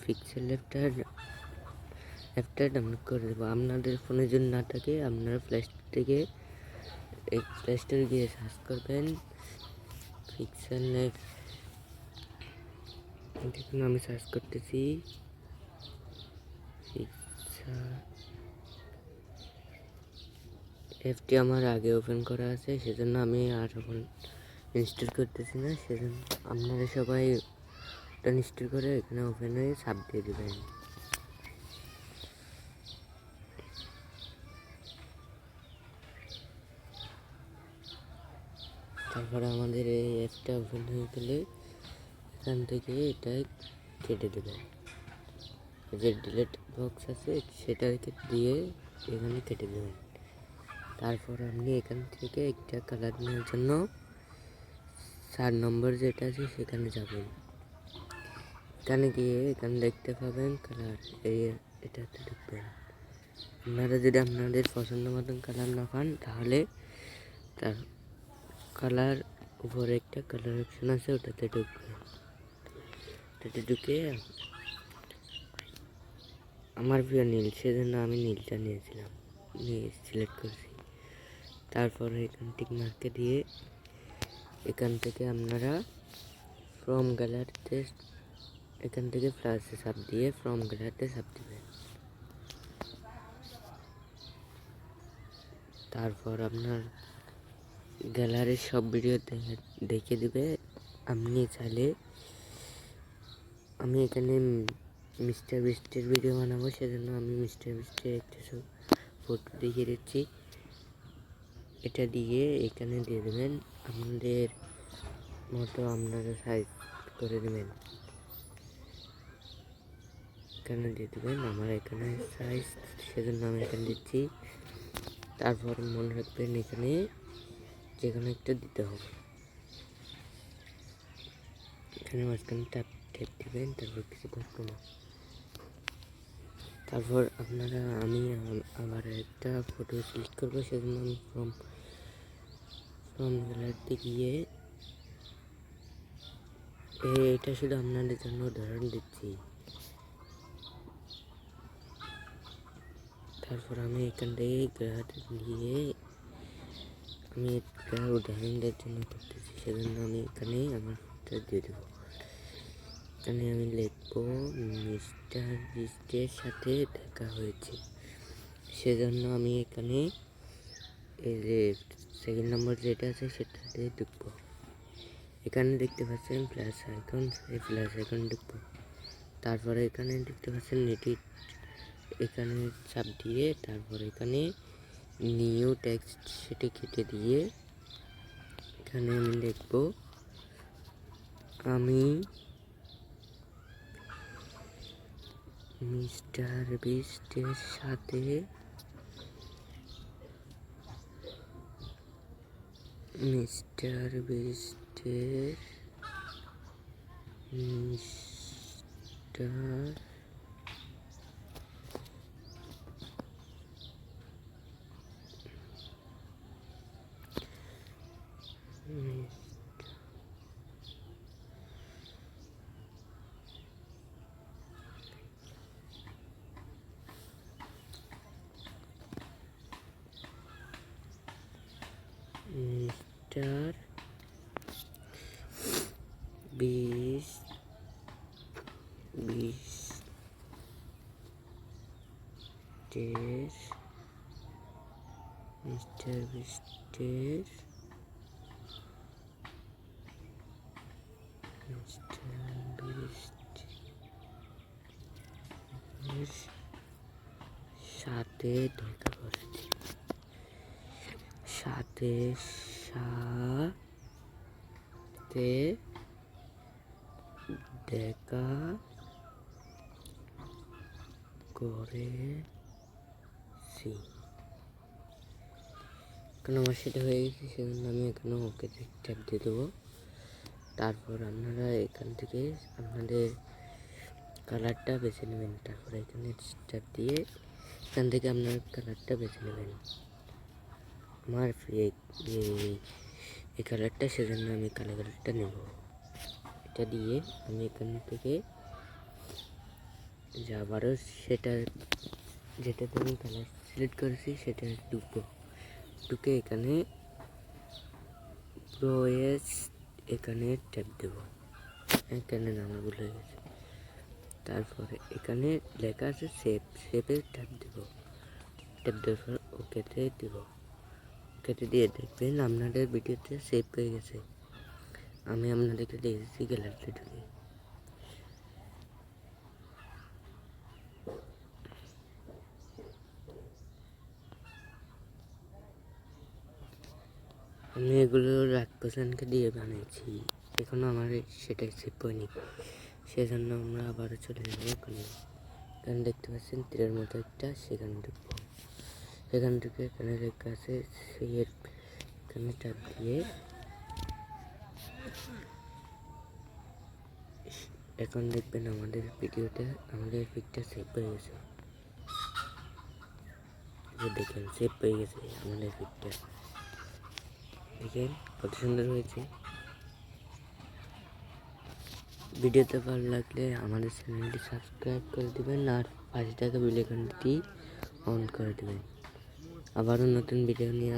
Pixel অ্যাপটা download করে দেবো। আপনাদের ফোনে যদি না থাকে আপনারা প্লে স্টোরে গিয়ে সার্চ করবেন পিক্সেল ল্যাব। দেখুন আমি সার্চ করতেছি অ্যাপটি আমার আগে ওপেন করা আছে, সেজন্য আমি আর এখন ইনস্টল করতেছি না। সেজন্য আপনারা সবাই ওটা ইনস্টল করে এখানে ওপেন হয়ে চাপ দিয়ে দেবেন। তারপরে আমাদের এই অ্যাপটা ওপেন হয়ে গেলে এখান থেকে এটা কেটে দেবেন। যে ডিলিট বক্স আছে সেটা দিয়ে এখানে কেটে দেবেন। তারপর আপনি এখান থেকে একটা কালার নেওয়ার জন্য 4 নম্বর যেটা আছে সেখানে যাবেন। এখানে গিয়ে এখানে দেখতে পাবেন কালার, এটাতে দেখবেন। আপনারা যদি আপনাদের পছন্দ মতন কালার না পান তাহলে তার কালার উপরে একটা কালার অপশন আছে, ওটাতে ঢুকবেন। ওটাতে ঢুকে আমার প্রিয় নীল, সেজন্য আমি নীলটা নিয়েছিলাম, সিলেক্ট করেছি। তারপরে এখান থেকে মার্কে দিয়ে এখান থেকে আপনারা ফ্রম গ্যালারিতে এখান থেকে প্লাসে চাপ দিয়ে ফ্রম গ্যালারিতে চাপ দিবেন। তারপর আপনার গ্যালারির সব ভিডিও দেখে দিবে। আপনি চাইলে আমি এখানে মিস্টার বিস্টের ভিডিও বানাবো, সেজন্য আমি মিস্টার বিস্টের একটা সব ফটো দেখিয়ে দিচ্ছি। এটা দিয়ে এখানে দিয়ে দেবেন, আপনাদের মতো আপনারা সাইজ করে দেবেন। এখানে দিয়ে দেবেন, আমার এখানে সাইজ, সেজন্য আমি এখানে দিচ্ছি। তারপর মনে রাখবেন এখানে যেখানে একটা দিতে হবে, এখানে মাঝখানে টেপ দিবেন। তারপর কিছু করবো না। তারপর আপনারা আমি আবার একটা ফটো সিলেক্ট করবো, সেজন্য আমি ফ্রম গ্যালারিতে গিয়ে এটা শুধু আপনাদের জন্য উদাহরণ দিচ্ছি। তারপর আমি এখান থেকে গ্যালারি গিয়ে আমি উদাহরণের জন্য করতেছি, সেজন্য আমি এখানে আমার ফটোটা দিয়ে দেবো। এখানে আমি লিখবো মিস্টার বিস্টের সাথে দেখা হয়েছে, সেজন্য আমি এখানে এই যে সেকেন্ড নম্বর যেটা আছে সেটাতে ঢুকবো। এখানে দেখতে পাচ্ছেন প্লাস আইকন, এই প্লাস আইকন ঢুকবো। তারপরে এখানে দেখতে পাচ্ছেন এডিট, এখানে চাপ দিয়ে তারপর এখানে নিউ টেক্সট সেটি কেটে দিয়ে এখানে আমি লিখবো আমি মিস্টার বিস্টের সাথে মিস্টার মিস্টার বিস্টের সাথে দেখা করেছি, সাথে দেখা করেছি। এখন আমার সেটা হয়ে গেছে, সেজন্য আমি এখানে ওকে ট্যাপ দিয়ে দেবো। তারপর আপনারা এখান থেকে আপনাদের কালারটা বেছে নেবেন। তারপর এখানে ট্যাপ দিয়ে এখান থেকে আপনার কালারটা বেছে নেবেন। আমার এই কালারটা, সেজন্য আমি কালো কালারটা নেব। এটা দিয়ে আমি এখান থেকে যে আবারও সেটা যেটাতে আমি কালার সিলেক্ট করেছি সেটা ঢুকবো, ঢুকে এখানে প্রোএস এখানে ট্যাপ দেব, এখানে নামা ভুল হয়ে গেছে। তারপরে এখানে লেখা আছে সেভ, সেভে ট্যাপ দেব, ট্যাপ দেওয়ার পর ওকেতে দেব, ওকেতে দিয়ে দেখবেন আপনাদের ভিডিওতে সেভ হয়ে গেছে। আমি আপনাদেরকে দেখেছি গ্যালারিতে ঢুকে। আমি এগুলো রাত পোষণকে দিয়ে বানিয়েছি, এখনো আমার সেটাই সেভ হয়নি, সেজন্য আমরা আবারও চলে যাবো ওখানে। এখানে দেখতে পাচ্ছেন তীরের মতো একটা, সেখানে ঢুকবো। সেখান থেকে এখানে লেখা আছে সেভ, এখানে ট্যাপ দিয়ে এখন দেখবেন আমাদের ভিডিওতে আমাদের পিকটা সেভ হয়ে গেছে। দেখেন সেভ হয়ে গেছে আমাদের পিকটা, দেখেন কত সুন্দর হয়েছে। ভিডিওতে ভালো লাগলে আমাদের চ্যানেলটি সাবস্ক্রাইব করে দেবেন আর পাশে থাকা বেল আইকনটি অন করে দেবেন। আবারও নতুন ভিডিও নিয়ে